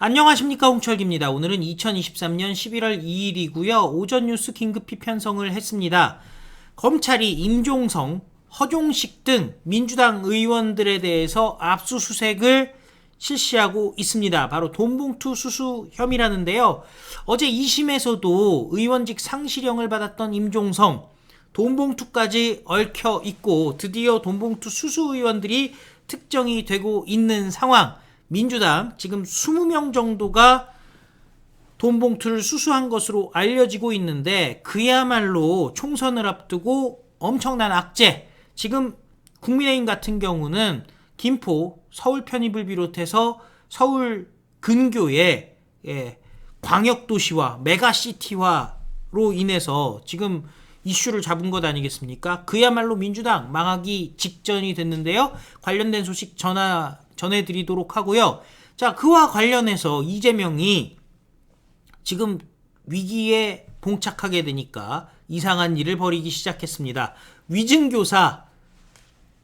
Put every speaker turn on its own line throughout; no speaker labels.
안녕하십니까, 홍철기입니다. 오늘은 2023년 11월 2일이고요. 오전 뉴스 긴급히 편성을 했습니다. 검찰이 임종성, 허종식 등 민주당 의원들에 대해서 압수수색을 실시하고 있습니다. 바로 돈봉투 수수 혐의라는데요. 어제 2심에서도 의원직 상실형을 받았던 임종성, 돈봉투까지 얽혀 있고 드디어 돈봉투 수수 의원들이 특정이 되고 있는 상황. 민주당 지금 20명 정도가 돈봉투를 수수한 것으로 알려지고 있는데 그야말로 총선을 앞두고 엄청난 악재. 지금 국민의힘 같은 경우는 김포, 서울 편입을 비롯해서 서울 근교의 광역도시화, 메가시티화로 인해서 지금 이슈를 잡은 것 아니겠습니까? 그야말로 민주당 망하기 직전이 됐는데요. 관련된 소식 전해드리도록 하고요. 자, 그와 관련해서 이재명이 지금 위기에 봉착하게 되니까 이상한 일을 벌이기 시작했습니다. 위증교사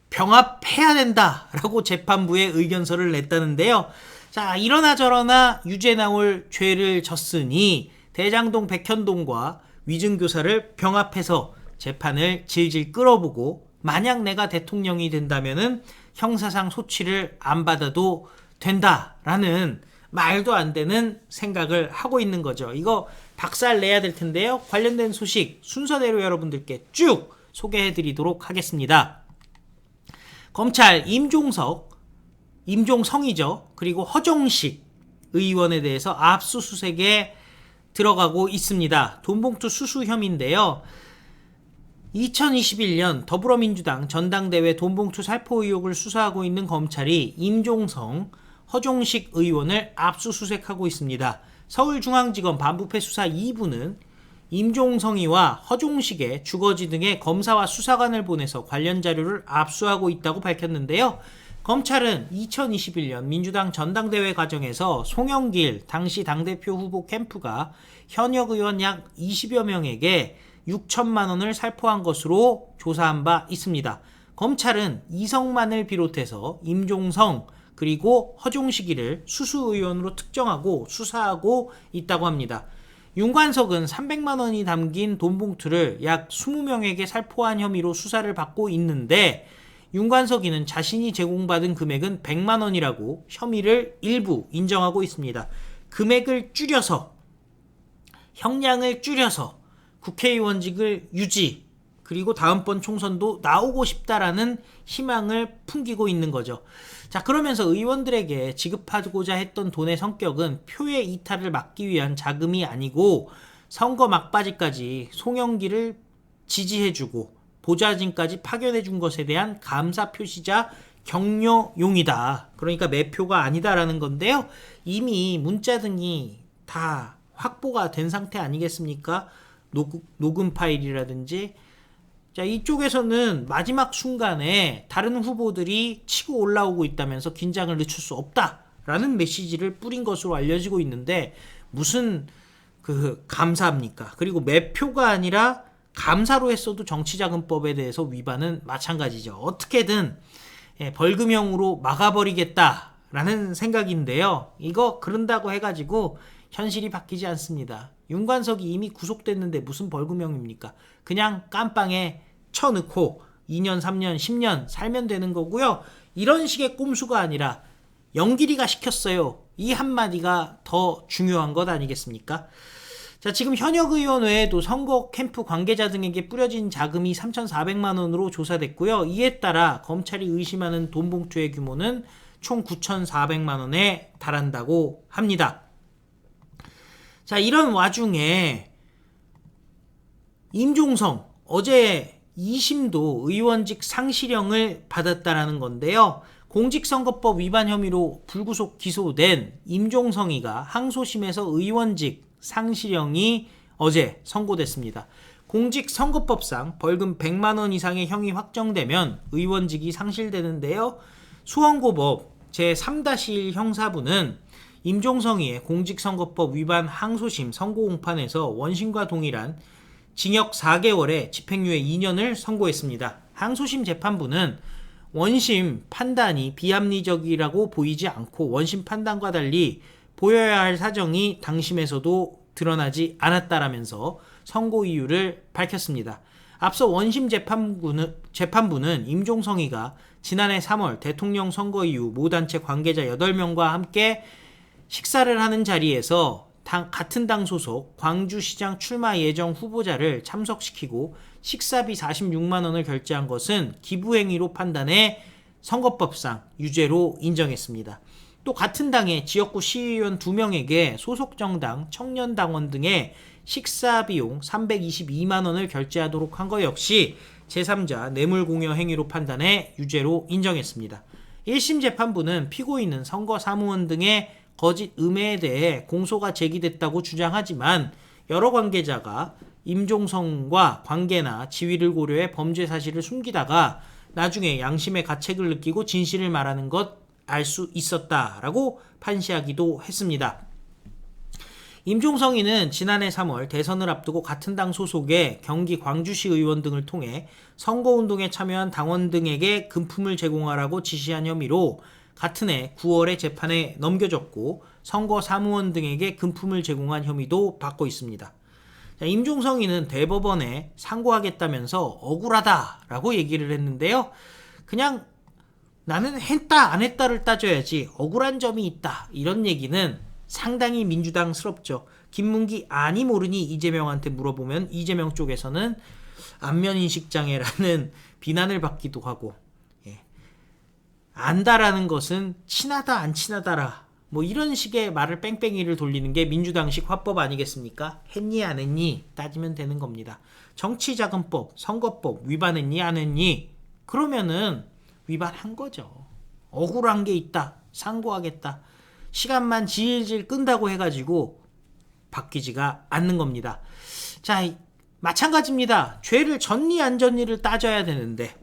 병합해야 된다라고 재판부에 의견서를 냈다는데요. 자, 이러나 저러나 유죄 나올 죄를 졌으니 대장동 백현동과 위증교사를 병합해서 재판을 질질 끌어보고 만약 내가 대통령이 된다면은 형사상 소치를 안 받아도 된다라는 말도 안 되는 생각을 하고 있는 거죠. 이거 박살 내야 될 텐데요. 관련된 소식 순서대로 여러분들께 쭉 소개해 드리도록 하겠습니다. 검찰 임종성이죠. 그리고 허종식 의원에 대해서 압수수색에 들어가고 있습니다. 돈봉투 수수 혐의인데요. 2021년 더불어민주당 전당대회 돈봉투 살포 의혹을 수사하고 있는 검찰이 임종성, 허종식 의원을 압수수색하고 있습니다. 서울중앙지검 반부패 수사 2부는 임종성이와 허종식의 주거지 등의 검사와 수사관을 보내서 관련 자료를 압수하고 있다고 밝혔는데요. 검찰은 2021년 민주당 전당대회 과정에서 송영길 당시 당대표 후보 캠프가 현역 의원 약 20여 명에게 6천만 원을 살포한 것으로 조사한 바 있습니다. 검찰은 이성만을 비롯해서 임종성 그리고 허종식이를 수수 의원으로 특정하고 수사하고 있다고 합니다. 윤관석은 300만 원이 담긴 돈봉투를 약 20명에게 살포한 혐의로 수사를 받고 있는데 윤관석이는 자신이 제공받은 금액은 100만 원이라고 혐의를 일부 인정하고 있습니다. 금액을 줄여서 형량을 줄여서 국회의원직을 유지 그리고 다음번 총선도 나오고 싶다라는 희망을 풍기고 있는 거죠. 자, 그러면서 의원들에게 지급하고자 했던 돈의 성격은 표의 이탈을 막기 위한 자금이 아니고 선거 막바지까지 송영길을 지지해주고 보좌진까지 파견해준 것에 대한 감사 표시자 격려용이다. 그러니까 매표가 아니다라는 건데요. 이미 문자 등이 다 확보가 된 상태 아니겠습니까? 녹음 파일이라든지. 자, 이쪽에서는 마지막 순간에 다른 후보들이 치고 올라오고 있다면서 긴장을 늦출 수 없다라는 메시지를 뿌린 것으로 알려지고 있는데 무슨 감사입니까? 그리고 매표가 아니라 감사로 했어도 정치자금법에 대해서 위반은 마찬가지죠. 어떻게든 벌금형으로 막아버리겠다라는 생각인데요. 이거 그런다고 해가지고 현실이 바뀌지 않습니다. 윤관석이 이미 구속됐는데 무슨 벌금형입니까? 그냥 깜빵에 쳐넣고 2년, 3년, 10년 살면 되는 거고요. 이런 식의 꼼수가 아니라 영길이가 시켰어요. 이 한마디가 더 중요한 것 아니겠습니까? 자, 지금 현역 의원 외에도 선거 캠프 관계자 등에게 뿌려진 자금이 3,400만 원으로 조사됐고요. 이에 따라 검찰이 의심하는 돈봉투의 규모는 총 9,400만 원에 달한다고 합니다. 자, 이런 와중에 임종성 어제 2심도 의원직 상실형을 받았다라는 건데요. 공직선거법 위반 혐의로 불구속 기소된 임종성이가 항소심에서 의원직 상실형이 어제 선고됐습니다. 공직선거법상 벌금 100만 원 이상의 형이 확정되면 의원직이 상실되는데요. 수원고법 제3-1 형사부는 임종성이의 공직선거법 위반 항소심 선고공판에서 원심과 동일한 징역 4개월에 집행유예 2년을 선고했습니다. 항소심 재판부는 원심 판단이 비합리적이라고 보이지 않고 원심 판단과 달리 보여야 할 사정이 당심에서도 드러나지 않았다라면서 선고 이유를 밝혔습니다. 앞서 원심 재판부는 임종성이가 지난해 3월 대통령 선거 이후 모 단체 관계자 8명과 함께 식사를 하는 자리에서 같은 당 소속 광주시장 출마 예정 후보자를 참석시키고 식사비 46만 원을 결제한 것은 기부행위로 판단해 선거법상 유죄로 인정했습니다. 또 같은 당의 지역구 시의원 2명에게 소속 정당, 청년당원 등의 식사 비용 322만 원을 결제하도록 한 것 역시 제3자 뇌물공여 행위로 판단해 유죄로 인정했습니다. 1심 재판부는 피고인은 선거 사무원 등의 거짓 음해에 대해 공소가 제기됐다고 주장하지만 여러 관계자가 임종성과 관계나 지위를 고려해 범죄 사실을 숨기다가 나중에 양심의 가책을 느끼고 진실을 말하는 것 알 수 있었다라고 판시하기도 했습니다. 임종성이는 지난해 3월 대선을 앞두고 같은 당 소속의 경기 광주시 의원 등을 통해 선거운동에 참여한 당원 등에게 금품을 제공하라고 지시한 혐의로 같은 해 9월에 재판에 넘겨졌고 선거 사무원 등에게 금품을 제공한 혐의도 받고 있습니다. 임종성이는 대법원에 상고하겠다면서 억울하다라고 얘기를 했는데요. 그냥 나는 했다 안 했다를 따져야지 억울한 점이 있다 이런 얘기는 상당히 민주당스럽죠. 김문기 아니 모르니 이재명한테 물어보면 이재명 쪽에서는 안면인식장애라는 비난을 받기도 하고, 안다라는 것은 친하다 안 친하다라 뭐 이런 식의 말을 뺑뺑이를 돌리는 게 민주당식 화법 아니겠습니까? 했니 안 했니 따지면 되는 겁니다. 정치자금법, 선거법 위반했니 안 했니 그러면은 위반한 거죠. 억울한 게 있다 상고하겠다 시간만 질질 끈다고 해가지고 바뀌지가 않는 겁니다. 자, 마찬가지입니다. 죄를 졌니 안 졌니를 따져야 되는데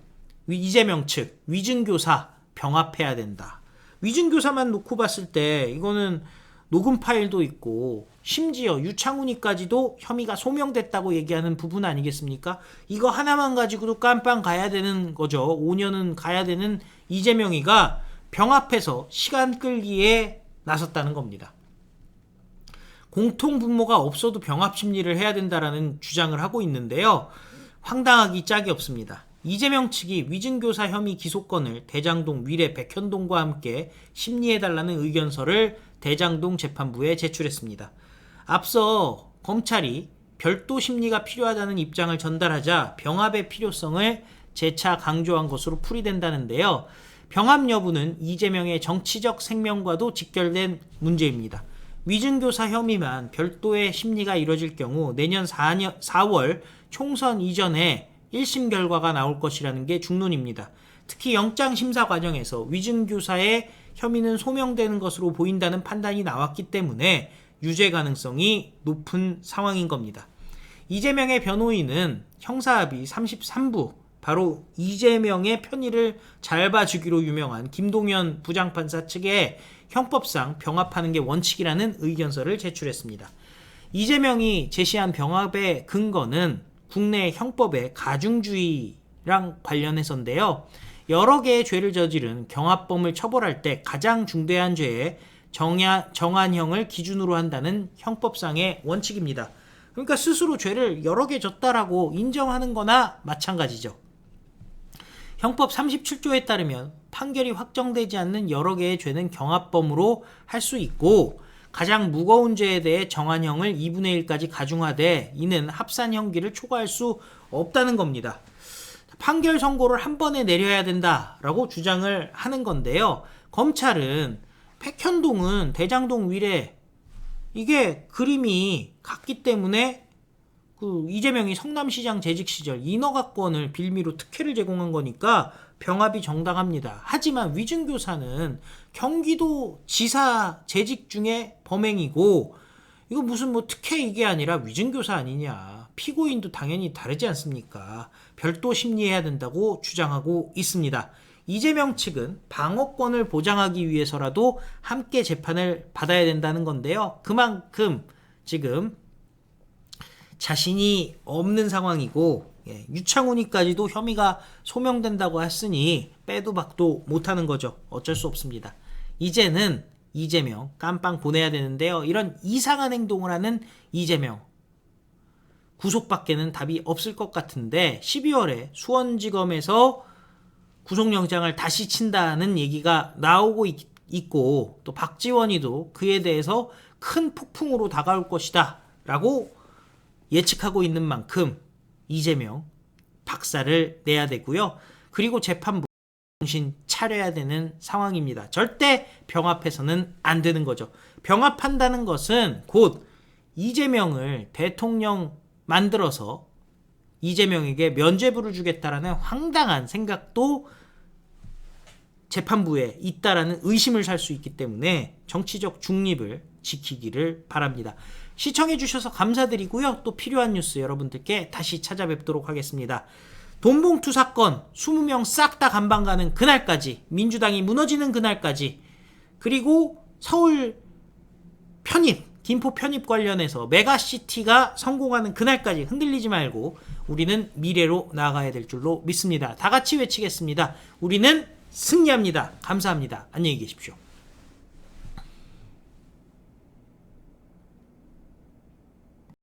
이재명 측 위증교사 병합해야 된다. 위증교사만 놓고 봤을 때 이거는 녹음 파일도 있고 심지어 유창훈이까지도 혐의가 소명됐다고 얘기하는 부분 아니겠습니까? 이거 하나만 가지고도 깜빵 가야 되는 거죠. 5년은 가야 되는 이재명이가 병합해서 시간 끌기에 나섰다는 겁니다. 공통분모가 없어도 병합 심리를 해야 된다라는 주장을 하고 있는데요. 황당하기 짝이 없습니다. 이재명 측이 위증교사 혐의 기소권을 대장동 위례 백현동과 함께 심리해달라는 의견서를 대장동 재판부에 제출했습니다. 앞서 검찰이 별도 심리가 필요하다는 입장을 전달하자 병합의 필요성을 재차 강조한 것으로 풀이된다는데요. 병합 여부는 이재명의 정치적 생명과도 직결된 문제입니다. 위증교사 혐의만 별도의 심리가 이뤄질 경우 내년 4월 총선 이전에 1심 결과가 나올 것이라는 게 중론입니다. 특히 영장심사 과정에서 위증교사의 혐의는 소명되는 것으로 보인다는 판단이 나왔기 때문에 유죄 가능성이 높은 상황인 겁니다. 이재명의 변호인은 형사합의 33부 바로 이재명의 편의를 잘 봐주기로 유명한 김동연 부장판사 측에 형법상 병합하는 게 원칙이라는 의견서를 제출했습니다. 이재명이 제시한 병합의 근거는 국내 형법의 가중주의랑 관련해서인데요. 여러 개의 죄를 저지른 경합범을 처벌할 때 가장 중대한 죄의 정한형을 기준으로 한다는 형법상의 원칙입니다. 그러니까 스스로 죄를 여러 개 졌다라고 인정하는 거나 마찬가지죠. 형법 37조에 따르면 판결이 확정되지 않는 여러 개의 죄는 경합범으로 할 수 있고 가장 무거운 죄에 대해 정한형을 2분의 1까지 가중하되 이는 합산형기를 초과할 수 없다는 겁니다. 판결 선고를 한 번에 내려야 된다라고 주장을 하는 건데요. 검찰은 백현동은 대장동 위례 이게 그림이 같기 때문에 이재명이 성남시장 재직 시절 인허가권을 빌미로 특혜를 제공한 거니까 병합이 정당합니다. 하지만 위증교사는 경기도 지사 재직 중에 범행이고 이거 무슨 특혜 이게 아니라 위증교사 아니냐. 피고인도 당연히 다르지 않습니까? 별도 심리해야 된다고 주장하고 있습니다. 이재명 측은 방어권을 보장하기 위해서라도 함께 재판을 받아야 된다는 건데요. 그만큼 지금 자신이 없는 상황이고 유창훈이까지도 혐의가 소명된다고 했으니 빼도 박도 못하는 거죠. 어쩔 수 없습니다. 이제는 이재명 깜빵 보내야 되는데요. 이런 이상한 행동을 하는 이재명 구속밖에는 답이 없을 것 같은데 12월에 수원지검에서 구속영장을 다시 친다는 얘기가 나오고 있고 또 박지원이도 그에 대해서 큰 폭풍으로 다가올 것이다 라고 예측하고 있는 만큼 이재명 박살을 내야 되고요. 그리고 재판부 정신 차려야 되는 상황입니다. 절대 병합해서는 안 되는 거죠. 병합한다는 것은 곧 이재명을 대통령 만들어서 이재명에게 면죄부를 주겠다라는 황당한 생각도 재판부에 있다라는 의심을 살 수 있기 때문에 정치적 중립을 지키기를 바랍니다. 시청해 주셔서 감사드리고요. 또 필요한 뉴스 여러분들께 다시 찾아뵙도록 하겠습니다. 돈봉투 사건 20명 싹 다 감방 가는 그날까지, 민주당이 무너지는 그날까지, 그리고 서울 편입, 김포 편입 관련해서 메가시티가 성공하는 그날까지 흔들리지 말고 우리는 미래로 나아가야 될 줄로 믿습니다. 다 같이 외치겠습니다. 우리는 승리합니다. 감사합니다. 안녕히 계십시오.